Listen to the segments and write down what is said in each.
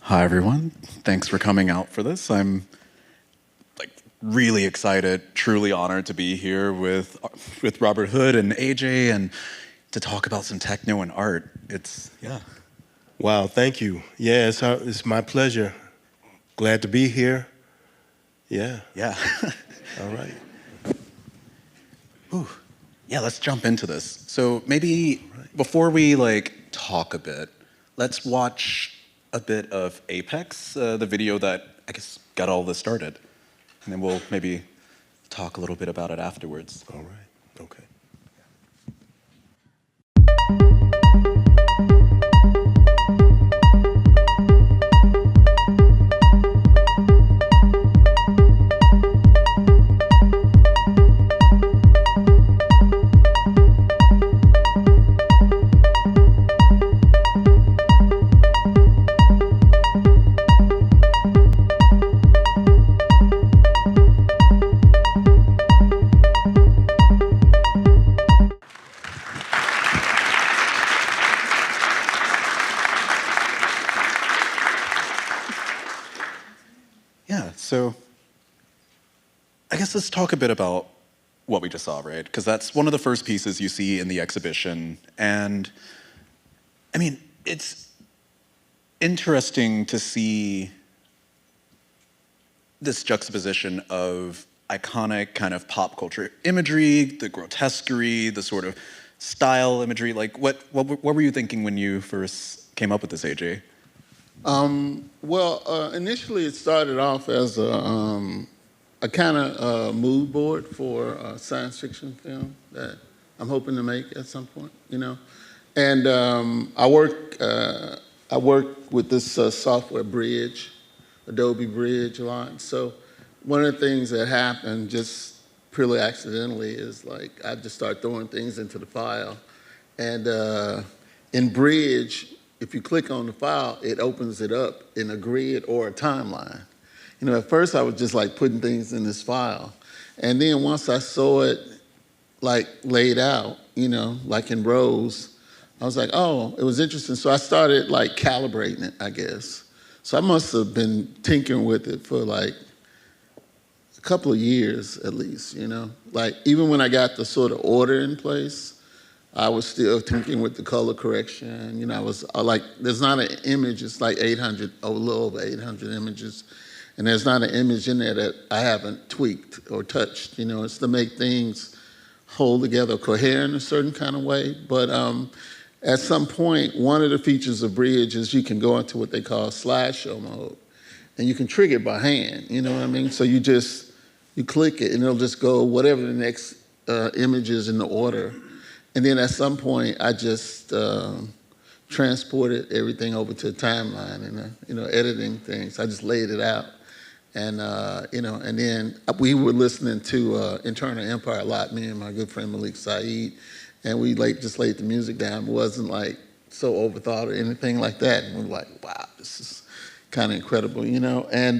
Hi, everyone. Thanks for coming out for this. I'm really excited, truly honored to be here with Robert Hood and AJ and to talk about some techno and art. Yeah. Wow, thank you. Yeah, it's my pleasure. Glad to be here. Yeah. Yeah. All right. Ooh. Yeah, let's jump into this. So maybe before we talk a bit, let's watch a bit of Apex, the video that I guess got all this started. And then we'll maybe talk a little bit about it afterwards. All right. Okay. Yeah, so I guess let's talk a bit about what we just saw, right? Because that's one of the first pieces you see in the exhibition. And I mean, it's interesting to see this juxtaposition of iconic kind of pop culture imagery, the grotesquerie, the sort of style imagery. What were you thinking when you first came up with this, AJ? Initially it started off as a kind of mood board for a science fiction film that I'm hoping to make at some point, you know. And I work with this software Bridge, Adobe Bridge a lot. So one of the things that happened just purely accidentally is I just start throwing things into the file. And in Bridge, if you click on the file, it opens it up in a grid or a timeline. You know, at first I was just putting things in this file. And then once I saw it laid out, you know, in rows, I was like, oh, it was interesting. So I started calibrating it, I guess. So I must have been tinkering with it for a couple of years at least, you know. Even when I got the sort of order in place, I was still tinkering with the color correction. You know, I was there's not an image, it's 800, a little over 800 images. And there's not an image in there that I haven't tweaked or touched. You know, it's to make things hold together, coherent in a certain kind of way. But at some point, one of the features of Bridge is you can go into what they call slideshow mode. And you can trigger it by hand, you know what I mean? So you click it and it'll just go whatever the next image is in the order. And then at some point, I just transported everything over to a timeline and, you know, editing things. I just laid it out. And, you know, and then we were listening to Internal Empire a lot, me and my good friend Malik Saeed, and we just laid the music down. It wasn't so overthought or anything like that. And we were like, wow, this is kind of incredible, you know? And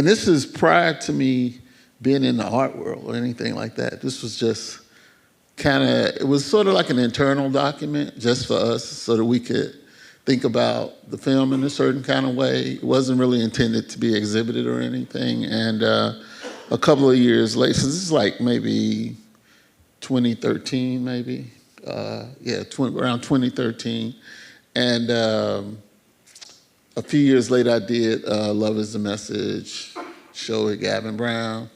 this is prior to me being in the art world or anything like that. This was just it was sort of like an internal document just for us so that we could think about the film in a certain kind of way. It wasn't really intended to be exhibited or anything. And a couple of years later, so this is maybe 2013 maybe, around 2013. And a few years later I did Love is the Message show with Gavin Brown.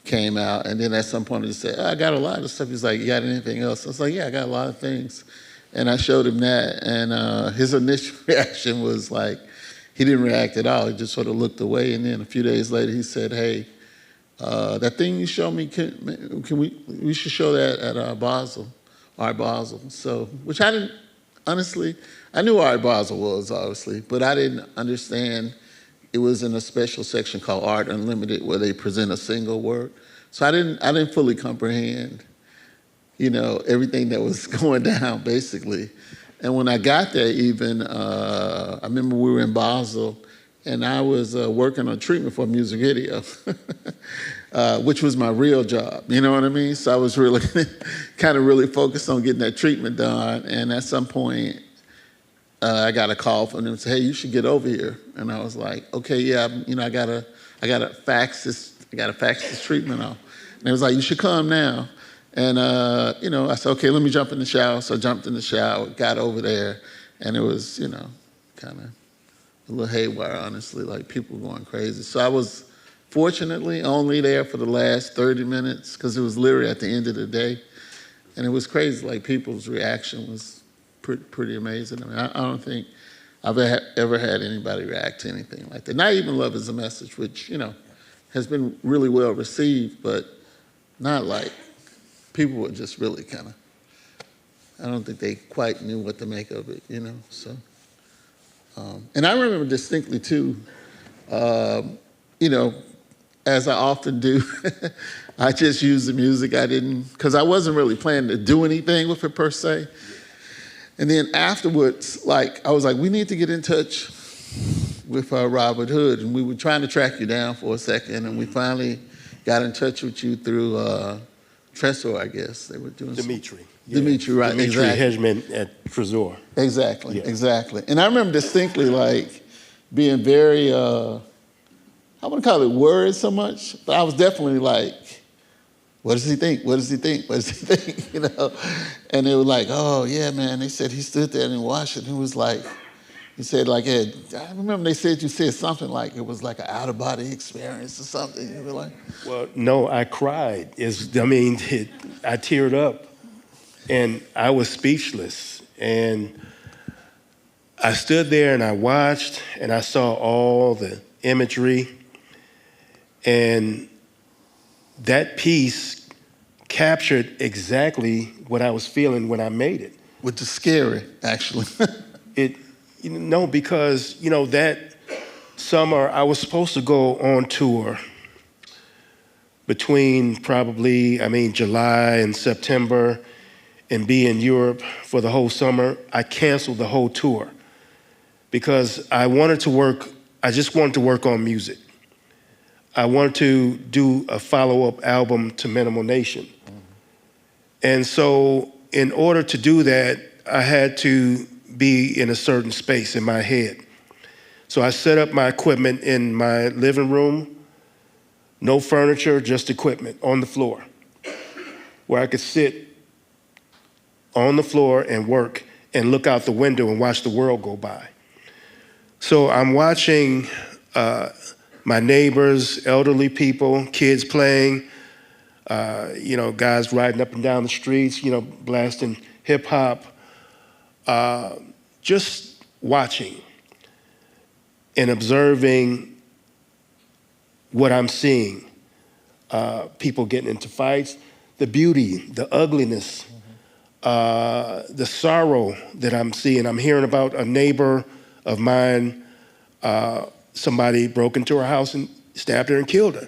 Came out, and then at some point he said, I got a lot of stuff. He's like, you got anything else? I was like, yeah, I got a lot of things. And I showed him that, and his initial reaction was he didn't react at all. He just sort of looked away, and then a few days later he said, hey, that thing you showed me, we should show that at Basel, Art Basel. So, which I didn't, honestly, I knew Art Basel was, obviously, but I didn't understand. It was in a special section called Art Unlimited where they present a single work. So I didn't fully comprehend, you know, everything that was going down basically. And when I got there even, I remember we were in Basel and I was working on treatment for a music video, which was my real job, you know what I mean? So I was really, kind of really focused on getting that treatment done. And at some point, I got a call from them and said, "Hey, you should get over here." And I was like, "Okay, yeah, I gotta fax this treatment off." And it was like, "You should come now." And I said, "Okay, let me jump in the shower." So I jumped in the shower, got over there, and it was, kind of a little haywire, honestly, like people going crazy. So I was fortunately only there for the last 30 minutes because it was literally at the end of the day. And it was crazy, like people's reaction was pretty amazing. I mean, I don't think I've ever had anybody react to anything like that. Not even Love Is a Message, which, has been really well received, but not like, people were just really kind of, I don't think they quite knew what to make of it, so. And I remember distinctly too, as I often do, I just used the music. Because I wasn't really planning to do anything with it per se. And then afterwards, I was like, we need to get in touch with Robert Hood. And we were trying to track you down for a second. And we finally got in touch with you through Tresor, I guess. They were doing Dimitri. Dimitri, right, Dimitri exactly. Hedgeman at Tresor. Exactly, Yeah. exactly. And I remember distinctly, being very, I wouldn't call it worried so much, but I was definitely like, what does he think? What does he think? What does he think? And they were like, oh, yeah, man. They said he stood there and watched it. And he said, yeah, I remember they said you said something like it was like an out-of-body experience or something. You were like, Well, no, I cried. I teared up, and I was speechless. And I stood there and I watched, and I saw all the imagery, and that piece captured exactly what I was feeling when I made it. which is scary, actually. Because that summer I was supposed to go on tour between July and September and be in Europe for the whole summer. I canceled the whole tour because I just wanted to work on music. I wanted to do a follow-up album to Minimal Nation. And so in order to do that, I had to be in a certain space in my head. So I set up my equipment in my living room, no furniture, just equipment on the floor, where I could sit on the floor and work and look out the window and watch the world go by. So I'm watching my neighbors, elderly people, kids playing, guys riding up and down the streets, blasting hip hop, just watching and observing what I'm seeing. People getting into fights, the beauty, the ugliness, the sorrow that I'm seeing. I'm hearing about a neighbor of mine, somebody broke into her house and stabbed her and killed her.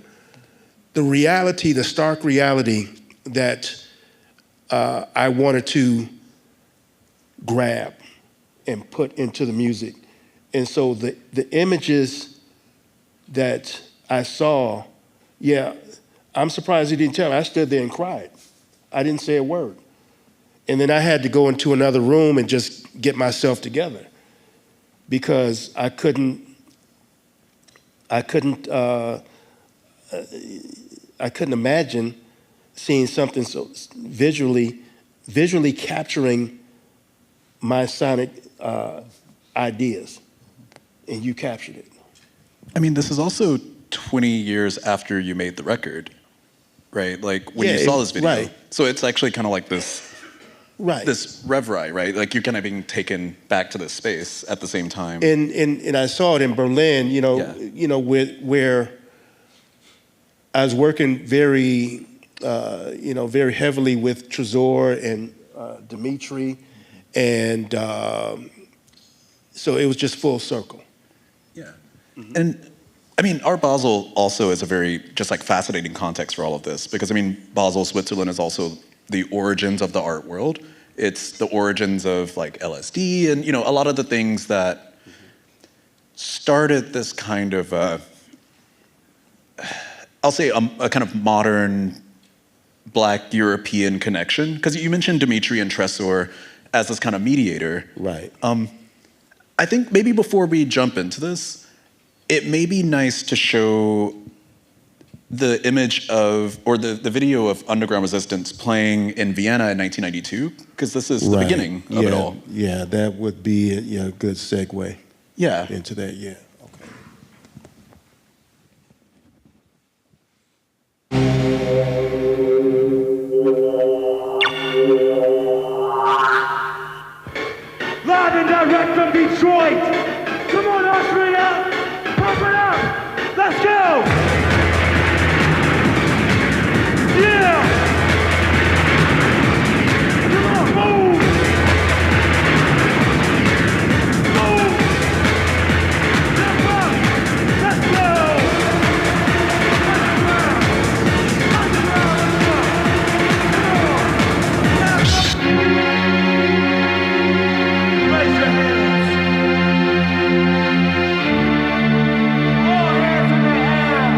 The reality, the stark reality that I wanted to grab and put into the music. And so the images that I saw, I'm surprised he didn't tell me. I stood there and cried. I didn't say a word. And then I had to go into another room and just get myself together because I couldn't imagine seeing something so visually capturing my sonic ideas, and you captured it. I mean, this is also 20 years after you made the record, right? Like when you saw this video. Right. So it's actually kind of like this reverie, right? Like you're kind of being taken back to this space at the same time. And I saw it in Berlin, where I was working very heavily with Tresor and Dimitri, and so it was just full circle. Yeah. And I mean, Art Basel also is a very just like fascinating context for all of this because I mean, Basel, Switzerland is also the origins of the art world. It's the origins of like LSD and a lot of the things that started this kind of I'll say a kind of modern Black European connection because you mentioned Dimitri and Tresor as this kind of mediator. Right. I think maybe before we jump into this, it may be nice to show the image of, or the video of underground resistance playing in Vienna in 1992, because this is the beginning of it all. Yeah, that would be a good segue Yeah. into that, yeah. Okay. Live and direct from Detroit. Come on, Austria. Pump it up. Let's go. Yeah. Come on, move. Move. Step up. Let's go. Underground. Let's go. Come on. Raise your hands. All hands in the air.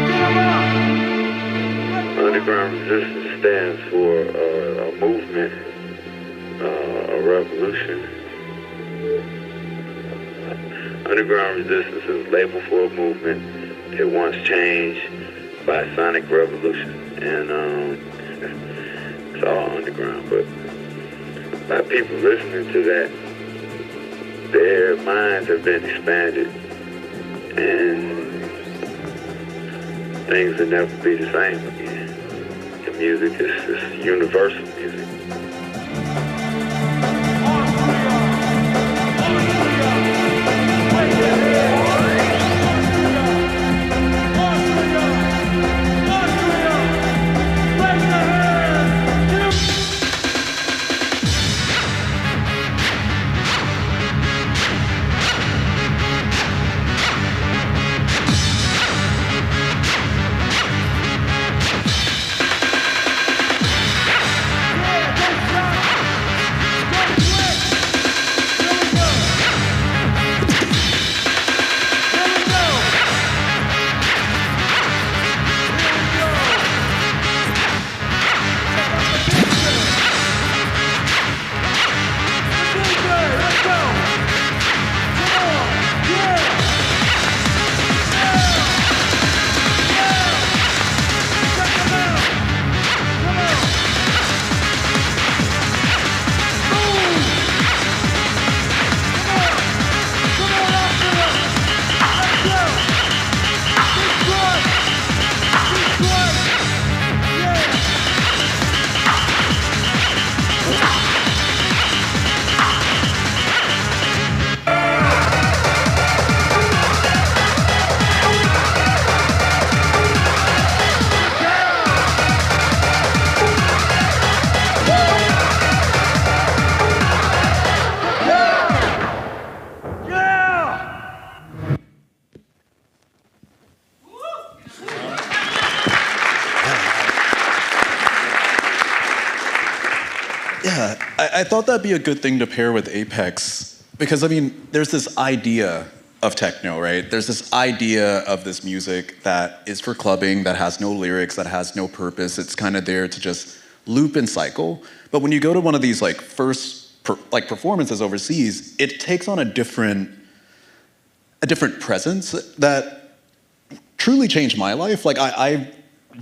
Get 'em up. Underground resistance stands for a movement, a revolution. Underground resistance is a label for a movement. It wants change by sonic revolution, and it's all underground. But by people listening to that, their minds have been expanded, and things will never be the same again. The music is universal music. Yeah, I thought that'd be a good thing to pair with Apex, because I mean, there's this idea of techno, right? There's this idea of this music that is for clubbing, that has no lyrics, that has no purpose. It's kind of there to just loop and cycle. But when you go to one of these like performances overseas, it takes on a different presence that truly changed my life. Like I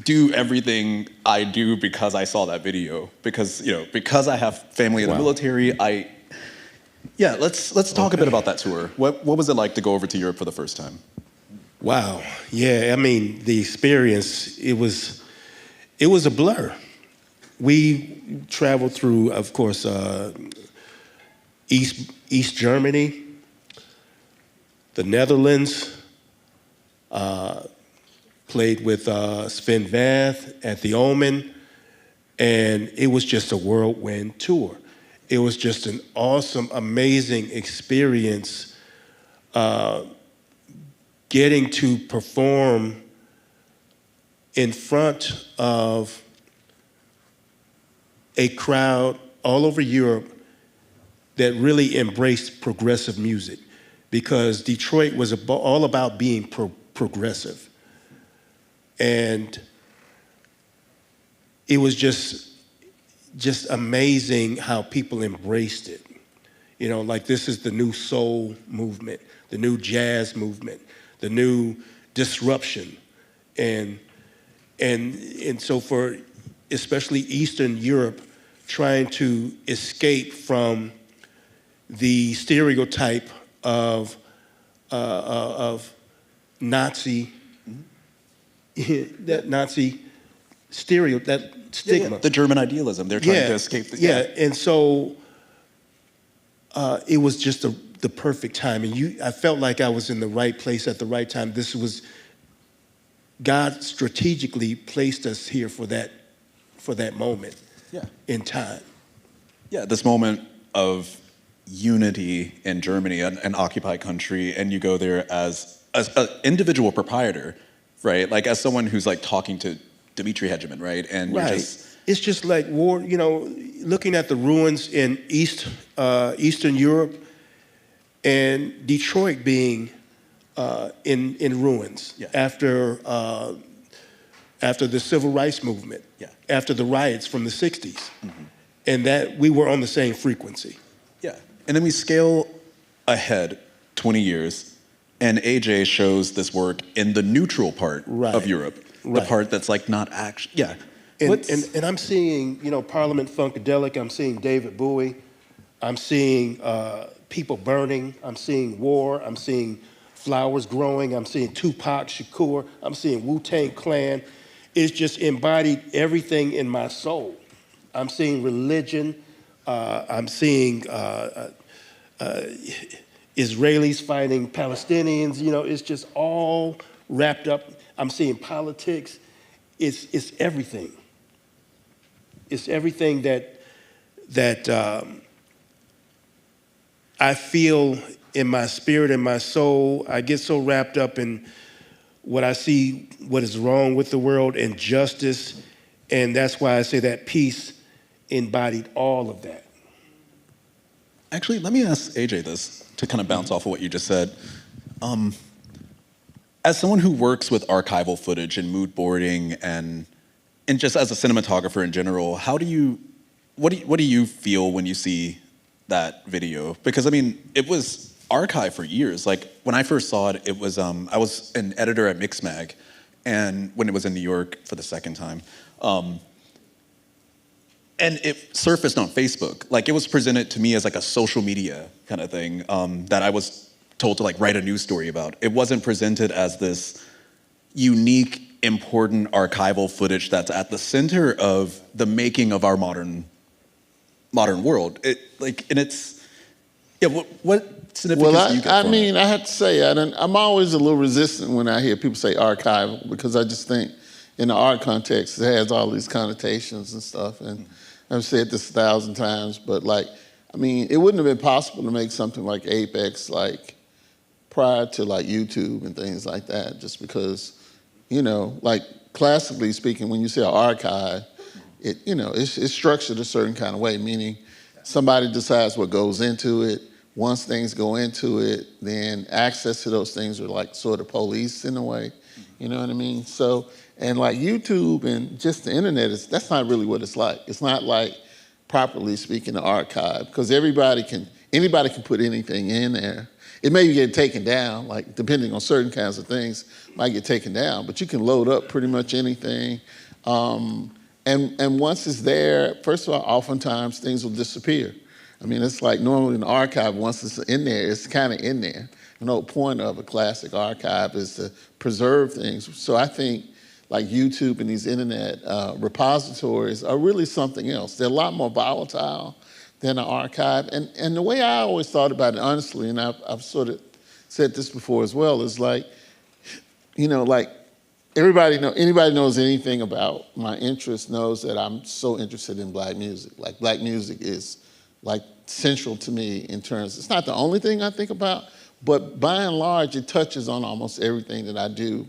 do everything I do because I saw that video. Because I have family in the military. Let's talk a bit about that tour. What was it like to go over to Europe for the first time? Wow. Yeah, I mean, the experience, it was a blur. We traveled through, of course, East Germany, the Netherlands, played with Sven Vath at the Omen, and it was just a whirlwind tour. It was just an awesome, amazing experience getting to perform in front of a crowd all over Europe that really embraced progressive music, because Detroit was all about being progressive. And it was just amazing how people embraced it. You know, like this is the new soul movement, the new jazz movement, the new disruption. And so for especially Eastern Europe, trying to escape from the stereotype of Nazi, that Nazi that stigma. The German idealism. They're trying to escape. And so it was just the perfect time. And I felt like I was in the right place at the right time. This was, God strategically placed us here for that moment in time. Yeah, this moment of unity in Germany, an occupied country, and you go there as an individual proprietor, right? Like as someone who's like talking to Dmitri Hegeman, right? And you're It's just like war, you know, looking at the ruins in Eastern Europe and Detroit being in ruins after the civil rights movement, after the riots from the 60s. And that we were on the same frequency. Yeah, and then we scale ahead 20 years, and AJ shows this work in the neutral part of Europe, the part that's like not actually, And I'm seeing, you know, Parliament Funkadelic, I'm seeing David Bowie, I'm seeing people burning, I'm seeing war, I'm seeing flowers growing, I'm seeing Tupac Shakur, I'm seeing Wu-Tang Clan. It's just embodied everything in my soul. I'm seeing religion, I'm seeing Israelis fighting Palestinians, you know, it's just all wrapped up. I'm seeing politics. It's everything. It's everything that I feel in my spirit and my soul. I get so wrapped up in what I see, what is wrong with the world, and justice, and that's why I say that piece embodied all of that. Actually, let me ask AJ this to kind of bounce off of what you just said. As someone who works with archival footage and mood boarding and just as a cinematographer in general, what do you feel when you see that video? Because I mean, it was archived for years. Like when I first saw it, it was I was an editor at Mixmag, and when it was in New York for the second time. And it surfaced on Facebook. Like it was presented to me as like a social media kind of thing that I was told to like write a news story about. It wasn't presented as this unique, important archival footage that's at the center of the making of our modern world. What significance do you get I from mean, it? I have to say, I'm always a little resistant when I hear people say archival, because I just think in the art context, it has all these connotations and stuff. And I've said this 1,000 times, but like, I mean, it wouldn't have been possible to make something like Apex like prior to like YouTube and things like that, just because, you know, like classically speaking, when you say an archive, it's structured a certain kind of way, meaning somebody decides what goes into it. Once things go into it, then access to those things are like sort of policed in a way. You know what I mean? So, and like YouTube and just the internet, that's not really what it's like. It's not like, properly speaking, an archive, because anybody can put anything in there. It may get taken down, like depending on certain kinds of things, might get taken down, but you can load up pretty much anything. And once it's there, first of all, oftentimes things will disappear. I mean, it's like normally in the archive, once it's in there, it's kind of in there. The whole point of a classic archive is to preserve things. So I think like YouTube and these internet repositories are really something else. They're a lot more volatile than an archive. And the way I always thought about it, honestly, and I've sort of said this before as well, is like, you know, like anybody knows anything about my interest knows that I'm so interested in Black music. Like Black music is like central to me in terms, it's not the only thing I think about, but by and large, it touches on almost everything that I do.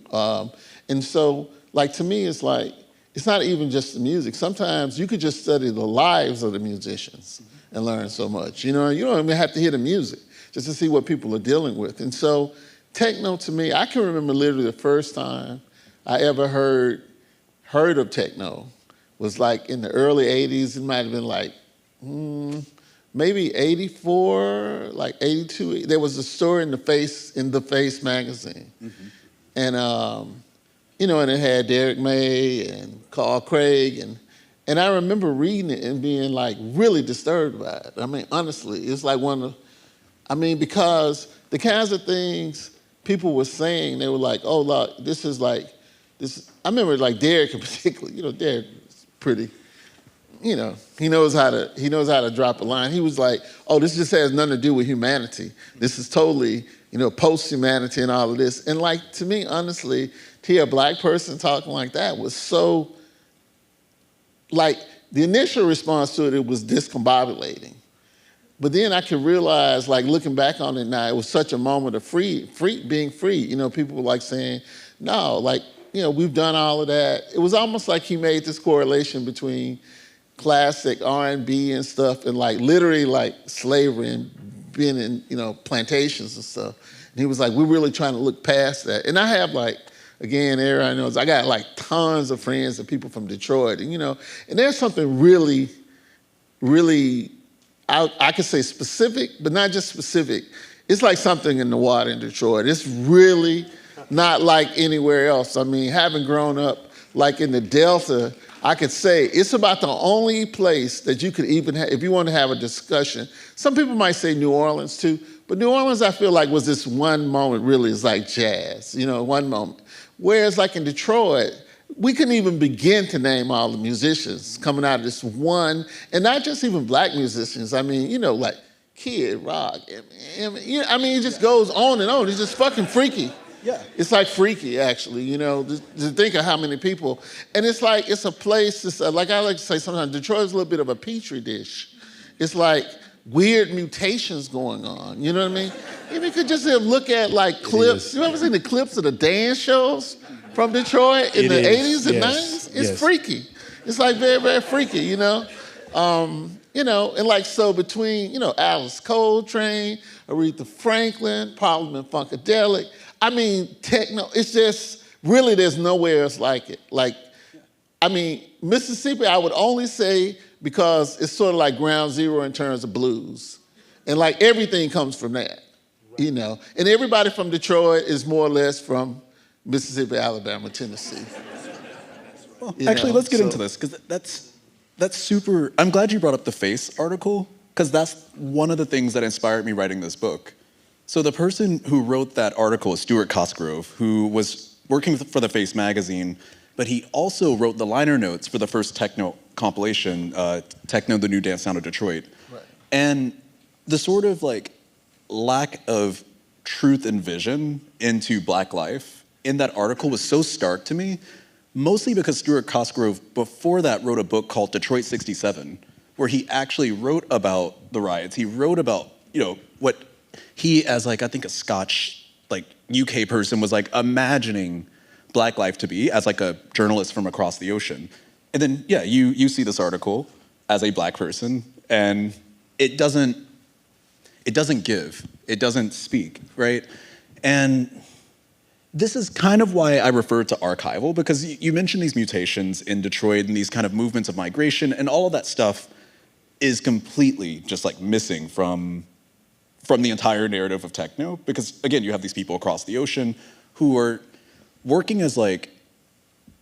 And so, like, to me, it's like, it's not even just the music. Sometimes you could just study the lives of the musicians and learn so much. You know, you don't even have to hear the music just to see what people are dealing with. And so, techno to me, I can remember literally the first time I ever heard of techno was like in the early 80s. It might have been like, maybe 84, like 82. There was a story in the Face magazine, and and it had Derek May and Carl Craig, and I remember reading it and being like really disturbed by it. I mean, honestly, it's like because the kinds of things people were saying, they were like, oh, look, this is like, this. I remember like Derek in particular. Derek is pretty. He knows how to drop a line. He was like, oh, this just has nothing to do with humanity. This is totally, post-humanity and all of this. And like, to me, honestly, to hear a black person talking like that was so, like, the initial response to it was discombobulating. But then I could realize, like, looking back on it now, it was such a moment of being free. People were like saying, no, like, we've done all of that. It was almost like he made this correlation between classic R&B and stuff and like literally like slavery and being in, plantations and stuff. And he was like, we're really trying to look past that. And I have like, again, everybody knows, I got like tons of friends and people from Detroit, and and there's something really, really, I could say specific, but not just specific. It's like something in the water in Detroit. It's really not like anywhere else. I mean, having grown up like in the Delta, I could say it's about the only place that you could even have, if you want to have a discussion. Some people might say New Orleans too, but New Orleans I feel like was this one moment really is like jazz, one moment. Whereas like in Detroit, we couldn't even begin to name all the musicians coming out of this one, and not just even black musicians. I mean, like Kid Rock, it just goes on and on. It's just fucking freaky. Yeah. It's like freaky, actually, to think of how many people. And it's like, it's a place, like I like to say sometimes, Detroit's a little bit of a petri dish. It's like weird mutations going on, you know what I mean? If you could just look at like clips, you ever seen the clips of the dance shows from Detroit in the 80s and 90s? It's freaky. It's like very, very freaky, and like, so between, Alice Coltrane, Aretha Franklin, Parliament Funkadelic, I mean, techno, it's just, really there's nowhere else like it. Like, I mean, Mississippi, I would only say because it's sort of like ground zero in terms of blues. And like everything comes from that, And everybody from Detroit is more or less from Mississippi, Alabama, Tennessee. Well, actually, let's get into this, because that's super, I'm glad you brought up the Face article, because that's one of the things that inspired me writing this book. So the person who wrote that article is Stuart Cosgrove, who was working for the Face magazine, but he also wrote the liner notes for the first techno compilation, Techno, the New Dance Sound of Detroit. Right. And the sort of like lack of truth and vision into Black life in that article was so stark to me, mostly because Stuart Cosgrove before that wrote a book called Detroit 67, where he actually wrote about the riots. He wrote about, what he, as like, I think a Scotch, like UK person, was like imagining Black life to be as like a journalist from across the ocean. And then, yeah, you see this article as a Black person, and it doesn't give, it doesn't speak, right? And this is kind of why I refer to archival, because you mentioned these mutations in Detroit and these kind of movements of migration, and all of that stuff is completely just like missing from the entire narrative of techno, because again, you have these people across the ocean who are working as like,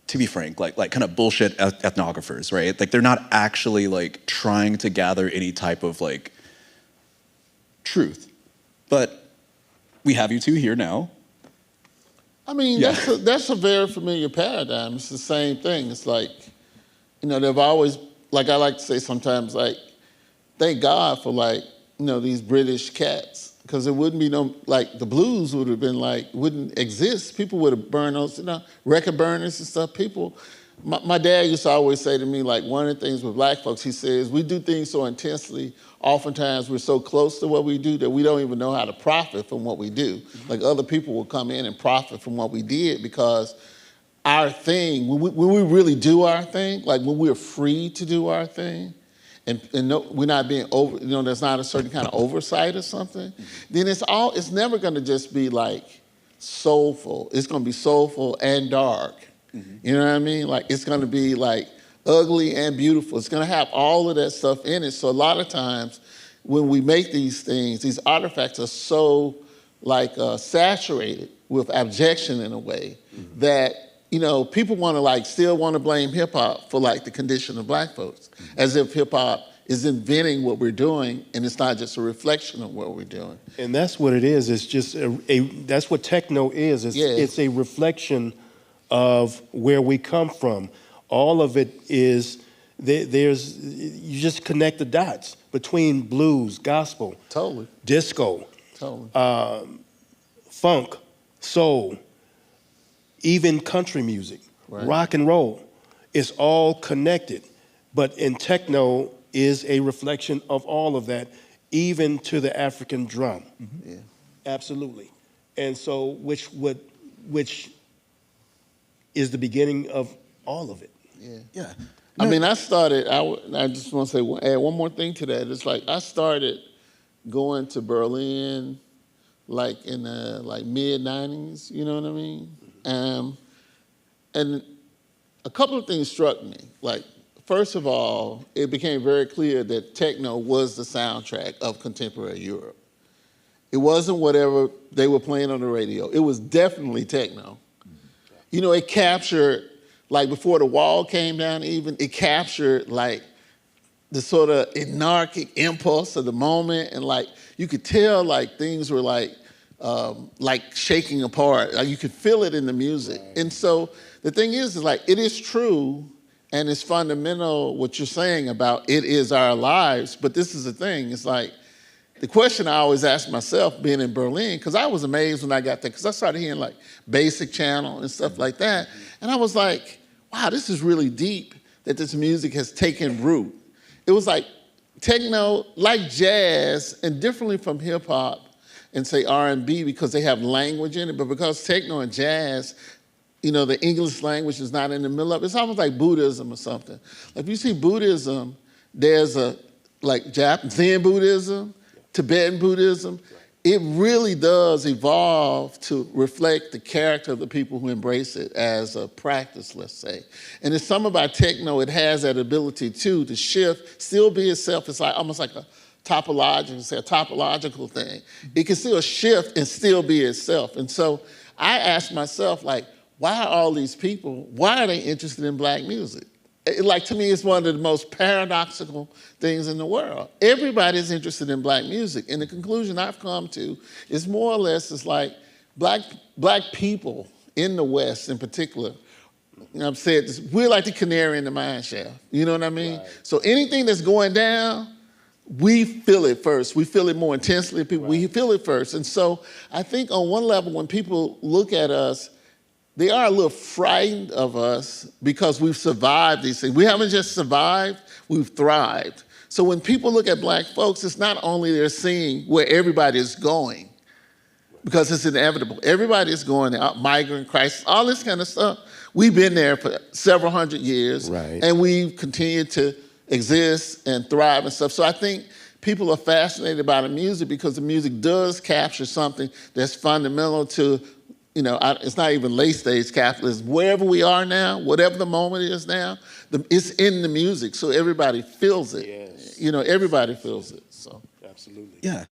to be frank, like kind of bullshit ethnographers, right? Like they're not actually like trying to gather any type of like truth. But we have you two here now. I mean, Yeah. that's a very familiar paradigm. It's the same thing. It's like, they've always, like I like to say sometimes, like, thank God for like, these British cats, because there wouldn't be no, like, the blues would have been like, wouldn't exist. People would have burned those, record burners and stuff. People, my dad used to always say to me, like, one of the things with Black folks, he says, we do things so intensely, oftentimes we're so close to what we do that we don't even know how to profit from what we do. Like, other people will come in and profit from what we did, because our thing, when we really do our thing, like when we're free to do our thing, and no, we're not being over, there's not a certain kind of oversight or something, then it's never gonna just be like soulful. It's gonna be soulful and dark. You know what I mean? Like, it's gonna be like ugly and beautiful. It's gonna have all of that stuff in it. So a lot of times, when we make these things, these artifacts are so like saturated with abjection in a way that, you know, people want to like still want to blame hip hop for like the condition of black folks, as if hip hop is inventing what we're doing and it's not just a reflection of what we're doing. And that's what it is. It's just that's what techno is. It's a reflection of where we come from. All of it is, you just connect the dots between blues, gospel, Totally. disco, Totally. funk, soul, even country music, Right. rock and roll. It's all connected. But in techno is a reflection of all of that, even to the African drum. Yeah. Absolutely. And so which is the beginning of all of it. Yeah. Yeah. I mean, I started, I just want to say, add one more thing to that. It's like I started going to Berlin like in the like mid-90s, you know what I mean? And a couple of things struck me. Like, first of all, it became very clear that techno was the soundtrack of contemporary Europe. It wasn't whatever they were playing on the radio. It was definitely techno. You know, it captured, like before the wall came down even, it captured like the sort of anarchic impulse of the moment, and like you could tell like things were like shaking apart. Like you could feel it in the music. Right. And so the thing is like it is true and it's fundamental what you're saying about it is our lives, but this is the thing, it's like the question I always ask myself being in Berlin, because I was amazed when I got there, because I started hearing like Basic Channel and stuff like that, and I was like, wow, this is really deep that this music has taken root. It was like techno, like jazz, and differently from hip hop and say R&B because they have language in it, but because techno and jazz, you know, the English language is not in the middle of it. It's almost like Buddhism or something. Like if you see Buddhism, there's a, like Zen Buddhism, Tibetan Buddhism, it really does evolve to reflect the character of the people who embrace it as a practice, let's say. And it's some about techno, it has that ability too to shift, still be itself. It's like almost like a topological thing. It can still shift and still be itself. And so I ask myself, like, why are all these people, why are they interested in black music? Like, to me, it's one of the most paradoxical things in the world. Everybody's interested in black music. And the conclusion I've come to is more or less, it's like black people in the West in particular, you know, I've said this, we're like the canary in the mine shaft. You know what I mean? Right. So anything that's going down, we feel it first. We feel it more intensely. We feel it first. And so I think on one level, when people look at us, they are a little frightened of us because we've survived these things. We haven't just survived, we've thrived. So when people look at black folks, it's not only they're seeing where everybody is going, because it's inevitable. Everybody is going there, migrant crisis, all this kind of stuff. We've been there for several hundred years, and we've continued to exist and thrive and stuff. So I think people are fascinated by the music because the music does capture something that's fundamental to, you know, it's not even late stage capitalism. Wherever we are now, whatever the moment is now, it's in the music, so everybody feels it. Yes. You know, everybody feels it. So absolutely. Yeah.